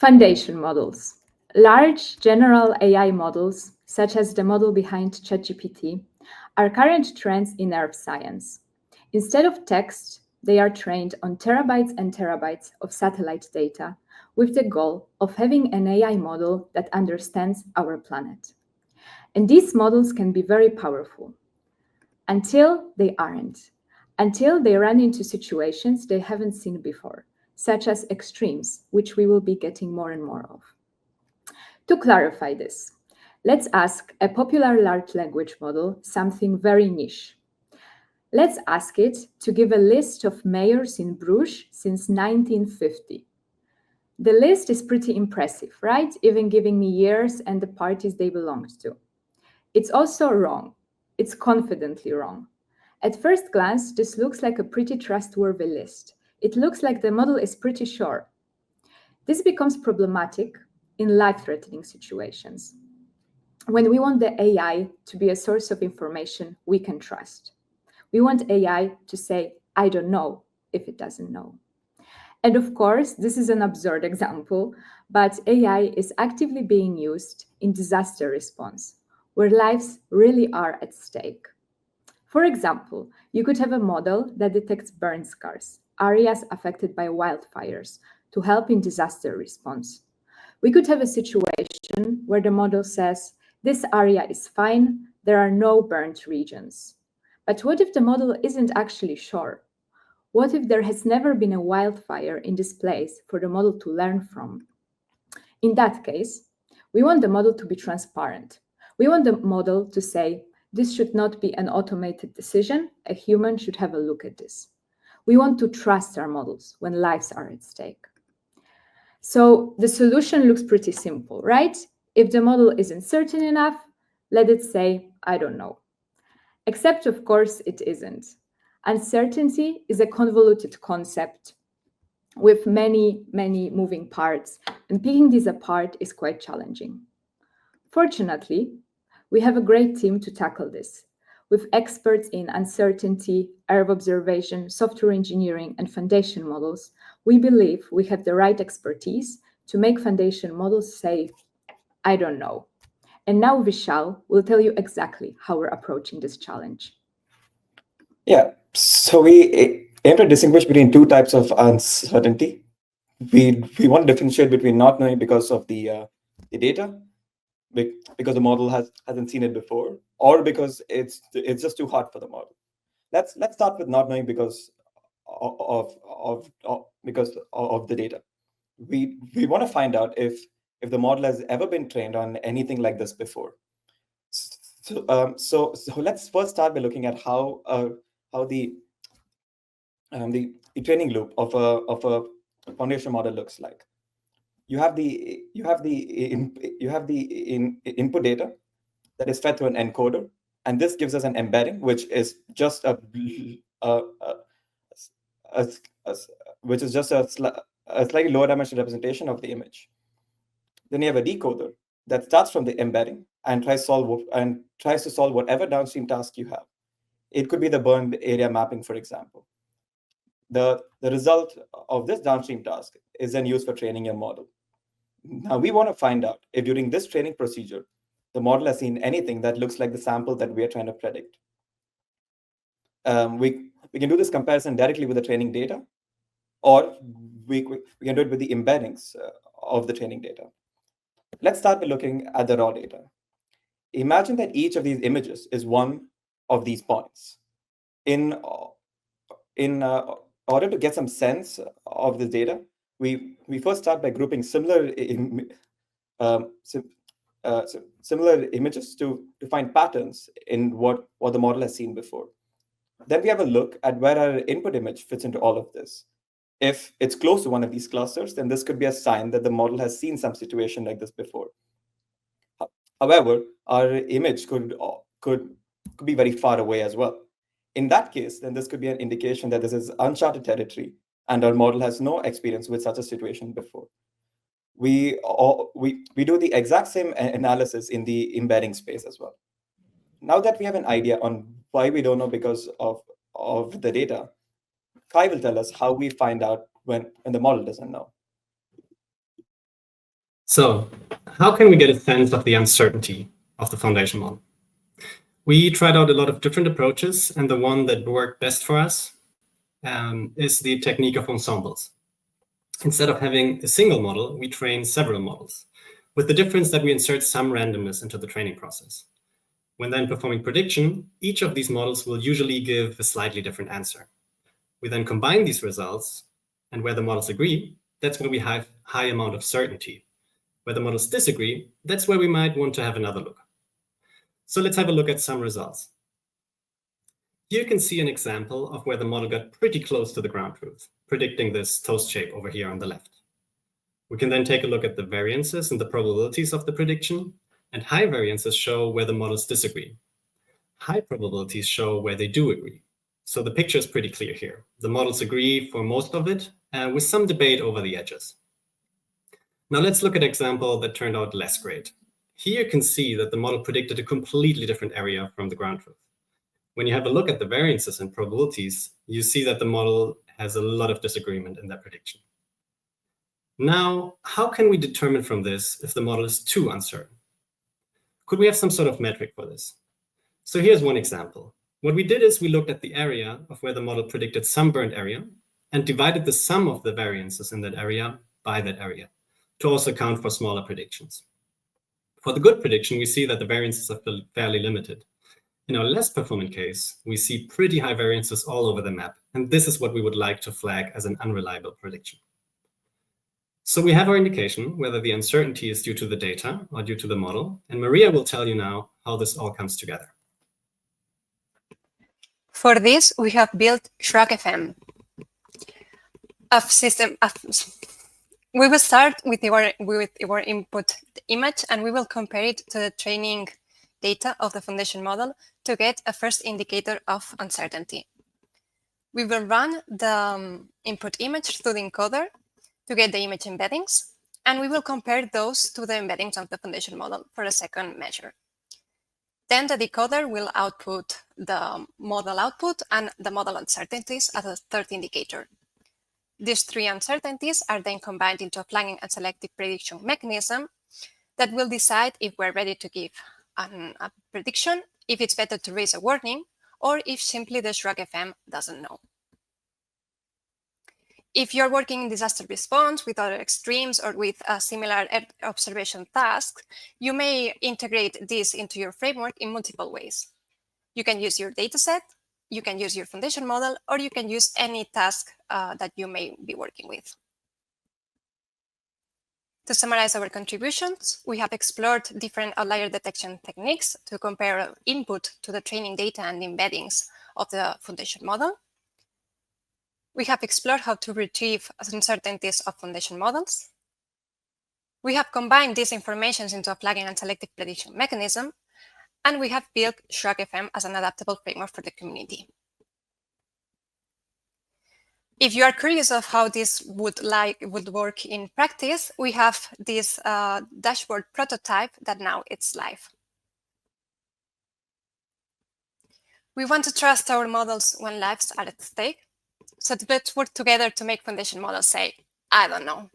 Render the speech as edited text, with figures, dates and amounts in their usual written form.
Foundation models. Large general AI models, such as the model behind ChatGPT, are current trends in earth science. Instead of text, they are trained on terabytes and terabytes of satellite data with the goal of having an AI model that understands our planet. And these models can be very powerful until they aren't, until they run into situations they haven't seen before, such as extremes, which we will be getting more and more of. To clarify this, let's ask a popular large language model something very niche. Let's ask it to give a list of mayors in Bruges since 1950. The list is pretty impressive, right? Even giving me years and the parties they belonged to. It's also wrong. It's confidently wrong. At first glance, this looks like a pretty trustworthy list. It looks like the model is pretty sure. This becomes problematic in life-threatening situations, when we want the AI to be a source of information we can trust. We want AI to say, I don't know, if it doesn't know. And of course, this is an absurd example, but AI is actively being used in disaster response, where lives really are at stake. For example, you could have a model that detects burn scars, areas affected by wildfires, to help in disaster response. We could have a situation where the model says, this area is fine, there are no burnt regions. But what if the model isn't actually sure? What if there has never been a wildfire in this place for the model to learn from? In that case, we want the model to be transparent. We want the model to say, this should not be an automated decision, a human should have a look at this. We want to trust our models when lives are at stake. So the solution looks pretty simple, right? If the model isn't certain enough, let it say, I don't know. Except, of course, it isn't. Uncertainty is a convoluted concept with many, many moving parts, and picking these apart is quite challenging. Fortunately, we have a great team to tackle this, with experts in uncertainty, Arab observation, software engineering, and foundation models. We believe we have the right expertise to make foundation models say, I don't know. And now Vishal will tell you exactly how we're approaching this challenge. Yeah, so we aim to distinguish between two types of uncertainty. We want to differentiate between not knowing because of the data, because the model hasn't seen it before, or because it's just too hard for the model. Let's start with not knowing because of the data. We want to find out if the model has ever been trained on anything like this before. So let's first start by looking at how the training loop of a foundation model looks like. You have the input data that is fed through an encoder, and this gives us an embedding, which is just a which is just a slightly lower dimensional representation of the image. Then you have a decoder that starts from the embedding and tries to solve whatever downstream task you have. It could be the burned area mapping, for example. The result of this downstream task is then used for training your model. Now we want to find out if during this training procedure, the model has seen anything that looks like the sample that we are trying to predict. We can do this comparison directly with the training data, or we can do it with the embeddings of the training data. Let's start by looking at the raw data. Imagine that each of these images is one of these points. In order to get some sense of the data, we first start by grouping similar images to find patterns in what the model has seen before. Then we have a look at where our input image fits into all of this. If it's close to one of these clusters, then this could be a sign that the model has seen some situation like this before. However, our image could be very far away as well. In that case, then this could be an indication that this is uncharted territory and our model has no experience with such a situation before. We do the exact same analysis in the embedding space as well. Now that we have an idea on why we don't know because of the data, Kai will tell us how we find out when the model doesn't know. So how can we get a sense of the uncertainty of the foundation model? We tried out a lot of different approaches, and the one that worked best for us is the technique of ensembles. Instead of having a single model, we train several models, with the difference that we insert some randomness into the training process. When then performing prediction, each of these models will usually give a slightly different answer. We then combine these results, and where the models agree, that's where we have high amount of certainty. Where the models disagree, that's where we might want to have another look. So let's have a look at some results. Here you can see an example of where the model got pretty close to the ground truth, predicting this toast shape over here on the left. We can then take a look at the variances and the probabilities of the prediction, and high variances show where the models disagree. High probabilities show where they do agree. So the picture is pretty clear here. The models agree for most of it, with some debate over the edges. Now let's look at an example that turned out less great. Here you can see that the model predicted a completely different area from the ground truth. When you have a look at the variances and probabilities, you see that the model has a lot of disagreement in that prediction. Now, how can we determine from this if the model is too uncertain? Could we have some sort of metric for this? So here's one example. What we did is we looked at the area of where the model predicted some burnt area and divided the sum of the variances in that area by that area to also account for smaller predictions. For the good prediction, we see that the variances are fairly limited. In our less performant case, we see pretty high variances all over the map, and this is what we would like to flag as an unreliable prediction. So we have our indication whether the uncertainty is due to the data or due to the model, and Maria will tell you now how this all comes together. For this, we have built ShrugFM, a system. We will start with our input image, and we will compare it to the training data of the foundation model to get a first indicator of uncertainty. We will run the input image through the encoder to get the image embeddings, and we will compare those to the embeddings of the foundation model for a second measure. Then the decoder will output the model output and the model uncertainties as a third indicator. These three uncertainties are then combined into a flagging and selective prediction mechanism that will decide if we're ready to give a prediction, if it's better to raise a warning, or if simply the ShrugFM doesn't know. If you're working in disaster response with other extremes or with a similar observation task, you may integrate this into your framework in multiple ways. You can use your dataset, you can use your foundation model, or you can use any task that you may be working with. To summarize our contributions, we have explored different outlier detection techniques to compare input to the training data and embeddings of the foundation model. We have explored how to retrieve uncertainties of foundation models. We have combined these informations into a flagging and selective prediction mechanism, and we have built ShrugFM as an adaptable framework for the community. If you are curious of how this would work in practice, we have this dashboard prototype that now it's live. We want to trust our models when lives are at stake. So let's work together to make foundation models say, I don't know.